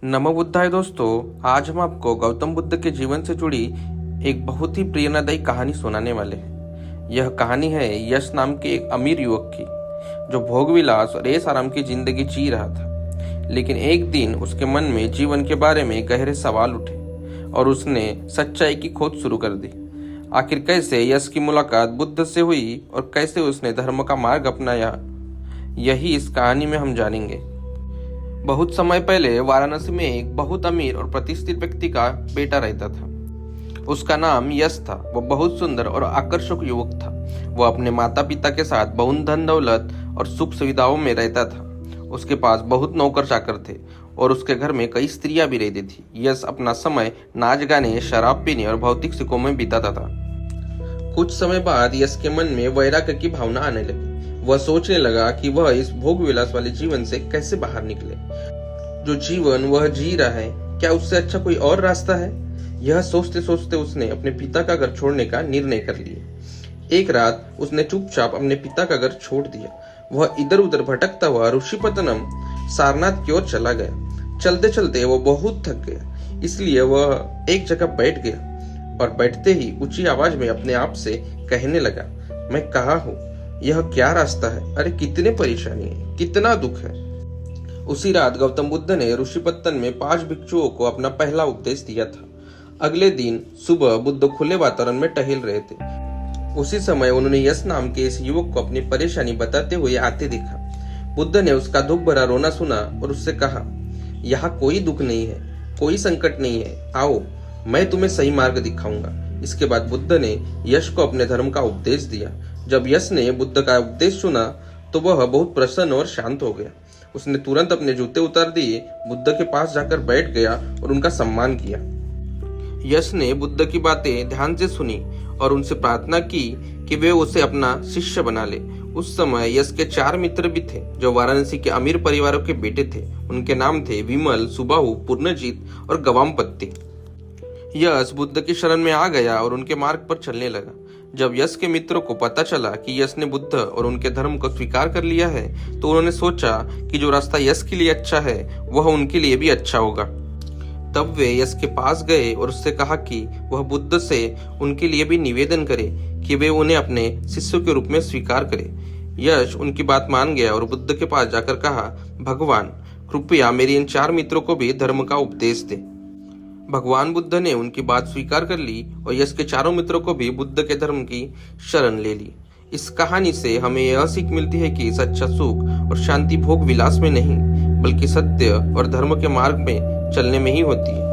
नमो बुद्धाय दोस्तों। आज हम आपको गौतम बुद्ध के जीवन से जुड़ी एक बहुत ही प्रेरणादायी कहानी सुनाने वाले हैं। यह कहानी है यश नाम के एक अमीर युवक की, जो भोग विलास और ऐश आराम की जिंदगी जी रहा था। लेकिन एक दिन उसके मन में जीवन के बारे में गहरे सवाल उठे और उसने सच्चाई की खोज शुरू कर दी। आखिर कैसे यश की मुलाकात बुद्ध से हुई और कैसे उसने धर्म का मार्ग अपनाया, यही इस कहानी में हम जानेंगे। बहुत समय पहले वाराणसी में एक बहुत अमीर और प्रतिष्ठित व्यक्ति का बेटा रहता था। उसका नाम यश था। वह बहुत सुंदर और आकर्षक युवक था। वह अपने माता पिता के साथ बहुत धन दौलत और सुख सुविधाओं में रहता था। उसके पास बहुत नौकर चाकर थे और उसके घर में कई स्त्रियां भी रहती थी। यश अपना समय नाच गाने, शराब पीने और भौतिक सुखों में बिताता था। कुछ समय बाद यश के मन में वैराग्य की भावना आने लगी। वह सोचने लगा कि वह इस भोग विलास वाले जीवन से कैसे बाहर निकले। जो जीवन वह जी रहा है, क्या उससे अच्छा कोई और रास्ता है? यह सोचते सोचते उसने अपने पिता का घर छोड़ने का निर्णय कर लिया। एक रात उसने चुपचाप अपने पिता का घर छोड़ दिया। वह इधर उधर भटकता हुआ ऋषिपतनम सारनाथ की ओर चला गया। चलते चलते वह बहुत थक गया, इसलिए वह एक जगह बैठ गया और बैठते ही ऊंची आवाज में अपने आप से कहने लगा, मैं कहाँ हूँ? यह क्या रास्ता है? अरे कितने परेशानी है, कितना दुख है। उसी रात गौतम बुद्ध ने ऋषिपत्तन में 5 भिक्षुओं को अपना पहला उपदेश दिया था। अगले दिन सुबह बुद्ध खुले वातावरण में टहल रहे थे। उसी समय उन्होंने यश नाम के इस युवक को अपनी परेशानी बताते हुए आते देखा। बुद्ध ने उसका दुख भरा रोना सुना और उससे कहा, यहाँ कोई दुख नहीं है, कोई संकट नहीं है, आओ मैं तुम्हें सही मार्ग दिखाऊंगा। इसके बाद बुद्ध ने यश को अपने धर्म का उपदेश दिया। जब यश ने बुद्ध का उपदेश सुना तो वह बहुत प्रसन्न और शांत हो गया। उसने तुरंत अपने जूते उतार दिए, बुद्ध के पास जाकर बैठ गया और उनका सम्मान किया। यश ने बुद्ध की बातें ध्यान से सुनी और उनसे प्रार्थना की कि वे उसे अपना शिष्य बना ले। उस समय यश के 4 मित्र भी थे, जो वाराणसी के अमीर परिवारों के बेटे थे। उनके नाम थे विमल, सुबाहु, पूर्णजीत और गवामपत्ति। यश बुद्ध की शरण में आ गया और उनके मार्ग पर चलने लगा। जब यश के मित्रों को पता चला कि यश ने बुद्ध और उनके धर्म को स्वीकार कर लिया है, तो उन्होंने सोचा कि जो रास्ता यश के लिए अच्छा है वह उनके लिए भी अच्छा होगा। तब वे यश के पास गए और उससे कहा कि वह बुद्ध से उनके लिए भी निवेदन करे कि वे उन्हें अपने शिष्यों के रूप में स्वीकार करे। यश उनकी बात मान गया और बुद्ध के पास जाकर कहा, भगवान कृपया मेरे इन 4 मित्रों को भी धर्म का उपदेश दे। भगवान बुद्ध ने उनकी बात स्वीकार कर ली और यश के 4 मित्रों को भी बुद्ध के धर्म की शरण ले ली। इस कहानी से हमें यह सीख मिलती है कि सच्चा सुख और शांति भोग विलास में नहीं, बल्कि सत्य और धर्म के मार्ग में चलने में ही होती है।